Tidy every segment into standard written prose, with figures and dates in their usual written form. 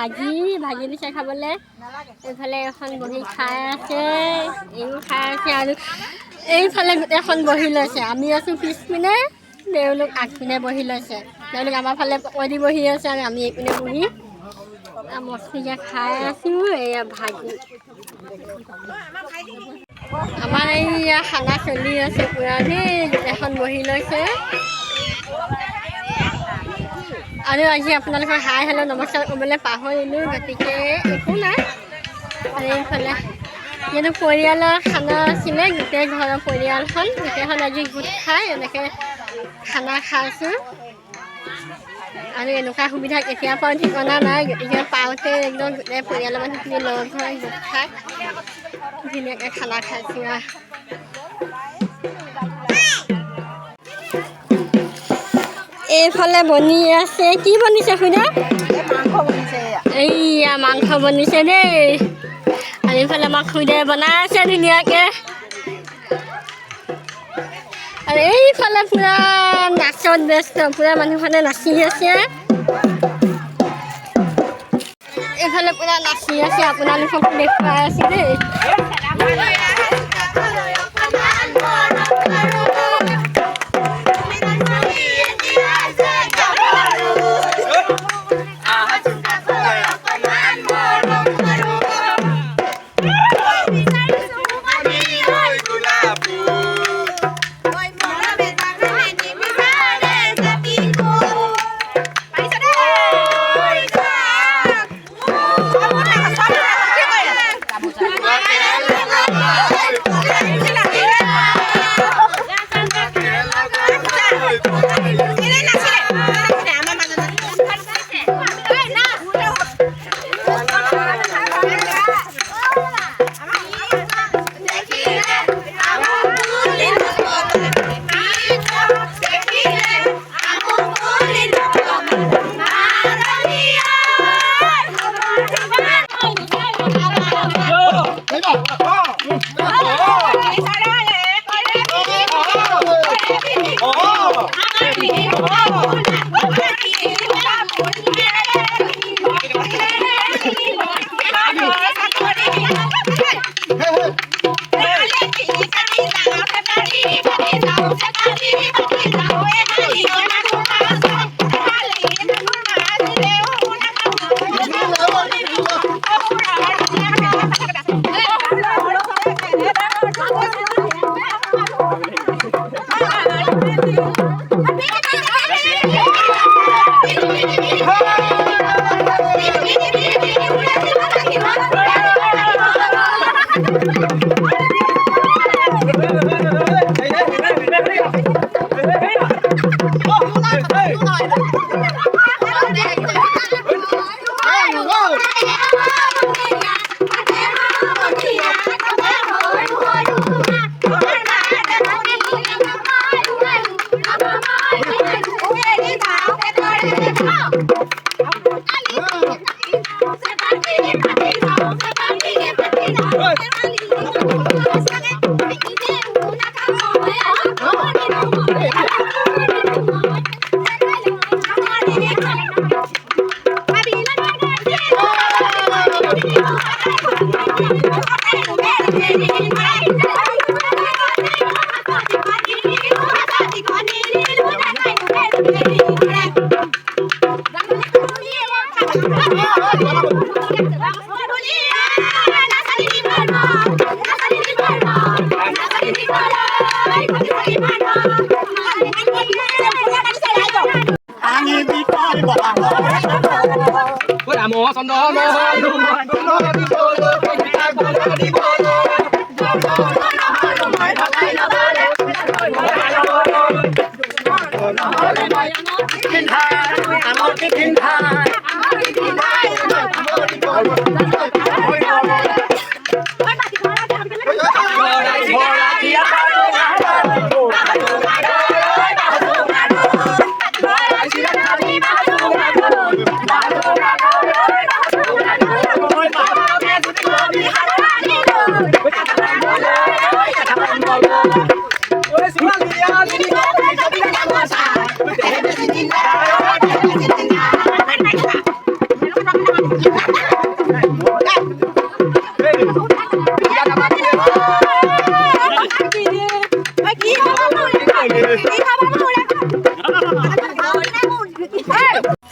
ভাজি দিছে খাবলৈ এইফালে এখন বহি খাই আছে এইও খাই আছে আৰু এইফালে গোটেইখন বহি লৈছে আমি আছোঁ পিছপিনে তেওঁলোক আগপিনে বহি লৈছে তেওঁলোক আমাৰ ফালে পকৰি বহি আছে আৰু আমি এইপিনে বহি মস্তিকৈ খাই আছোঁ এয়া ভাজি আমাৰ এইয়া খানা চলি আছে পূৰা দেই গোটেইখন বহি লৈছে আৰু আজি আপোনালোকৰ হাই হেল্ল' নমস্কাৰ ক'বলৈ পাহৰিলোঁ গতিকে একো নাই আৰু এইফালে যিহেতু পৰিয়ালৰ খানা আছিলে গোটেই ঘৰৰ পৰিয়ালখন গোটেইখন আজি গোট খাই এনেকৈ খানা খাইছোঁ আৰু এনেকুৱা সুবিধা কেতিয়া পাওঁ ঠিকনা নাই গতিকে পাওঁতে একদম গোটেই পৰিয়ালৰ মানুহখিনি লগ হৈ গোট খাই ধুনীয়াকৈ খানা খাইছোঁ এইফালে বনি আছে কি বনিছে খুড়া এইয়া মাংস বনিছে দেই আৰু এইফালে আমাক খুড়াই বনাই আছে ধুনীয়াকৈ আৰু এইফালে পূৰা নাচত ব্যস্ত পূৰা মানুহখনে নাচি আছে এইফালে পূৰা নাচি আছে আপোনালোকক দেখুৱাই আছোঁ দেই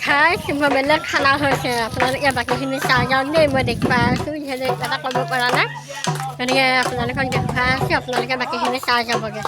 খাই বেলেগ খানা হৈছে আপোনালোকে বাকীখিনি চাই যাওক দেই মই দেখুৱাই আছোঁ যিহেতু এটা কৰিব পৰা নাই গতিকে আপোনালোকক দেখুৱাই আছোঁ আপোনালোকে বাকীখিনি চাই যাবগৈ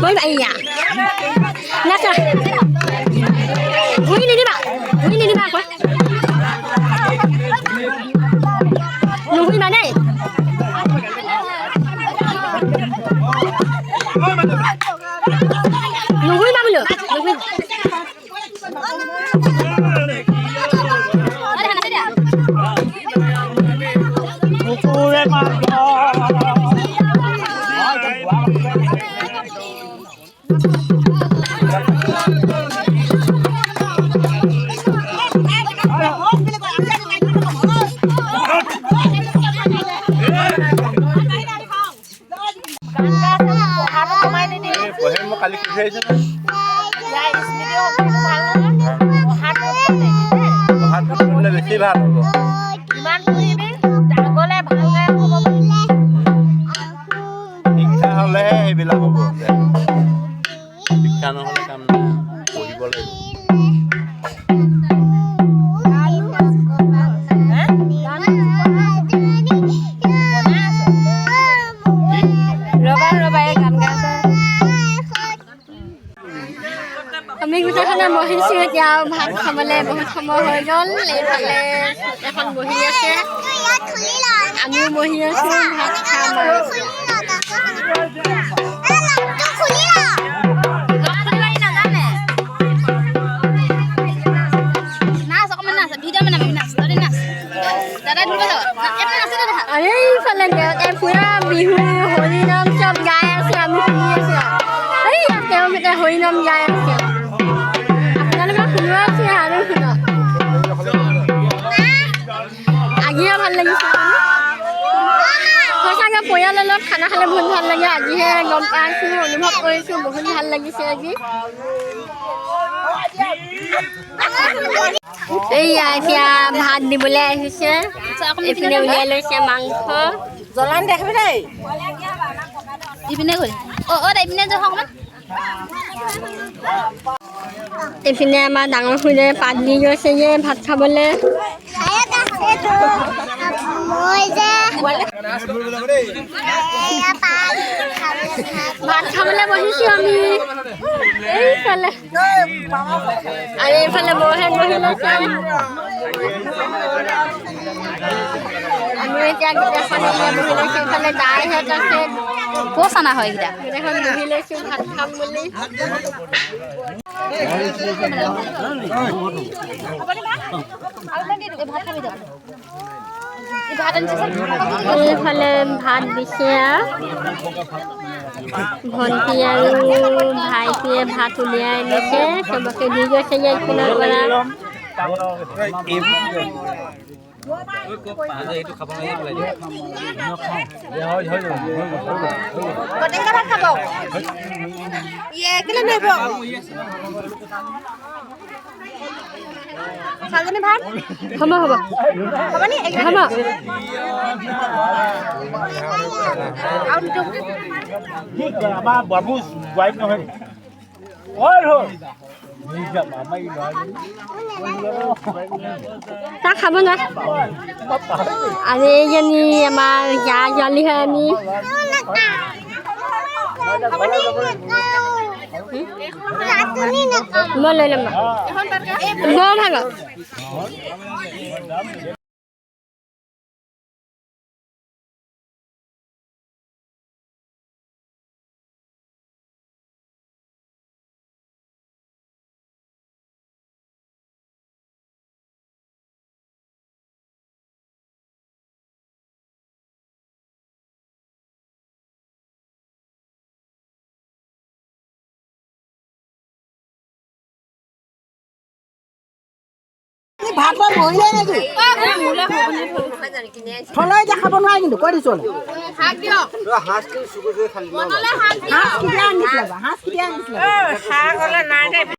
Bơi vậy à? Nát rồi. Vui đi bà. Vui đi bà quá. Lùi vui bà đây. Lùi vui bà lửa. Lùi vui. Kali kerja itu ya video itu malah hat udah bersih banget loh. Gimana tuh ini? Jangan boleh banget. Ikan oleh bilang apa? Ikan oleh kan boleh. আমি গোটেইখনে বহিছোঁ এতিয়া ভাত খাবলৈ বহুত সময় হৈ গ'ল এইফালে এখন বহি আছে আমিও বহি আছোঁ ভাত খাম আৰু আৰে এইফালে পুৰা বিহু হৰিনাম চব গাই আছে আমি শুনি আছোঁ এই তেওঁলোকে হৰিনাম গাই আছে আজিহে ভাল লাগিছে সঁচাকৈ পৰিয়ালৰ লগত খানা খালে বহুত ভাল লাগে আজিহে গম পাইছোঁ অনুভৱ কৰিছোঁ বহুত ভাল লাগিছে আজি এইয়া এতিয়া ভাত দিবলৈ আহিছে এইপিনে উলিয়াই লৈছে মাংস জ্বলান দেখাবি দেই ইপিনে গৈ এইপিনে যাওক অকণমান এইপিনে আমাৰ ডাঙৰ খুৰীয়ে পাত দি গৈছে যে ভাত খাবলৈ ভাত খাবলৈ বহিছোঁ আমি এইফালে আৰু এইফালে বৌহেত বহি লৈছে আমি এতিয়া গোটেইখন বহি লৈছোঁ এইফালে দাইহেঁত আছে ক'ত চানা হয় এইকেইটা গোটেইখন বহি লৈছোঁ ভাত খাম বুলি এইফালে ভাত দিছে ভণ্টি আৰু ভাইটিয়ে ভাত উলিয়াই দিছে চবকে দি গৈছে যে স্কুলৰ পৰা হ'ব হ'ব আমাৰ বাবু ৱাইফ নহয় তাক খাব না আৰু এইজনী আমাৰ জা ছোৱালী হয় আমি মই লৈ ল'ম বৰ ভাল ভাত লৈ বহিলে নেকি থলে এতিয়া খাব নোৱাৰে কিন্তু কৈ দিছোঁ শাক দিয়ক হাঁচ কেতিয়া আনিছিলে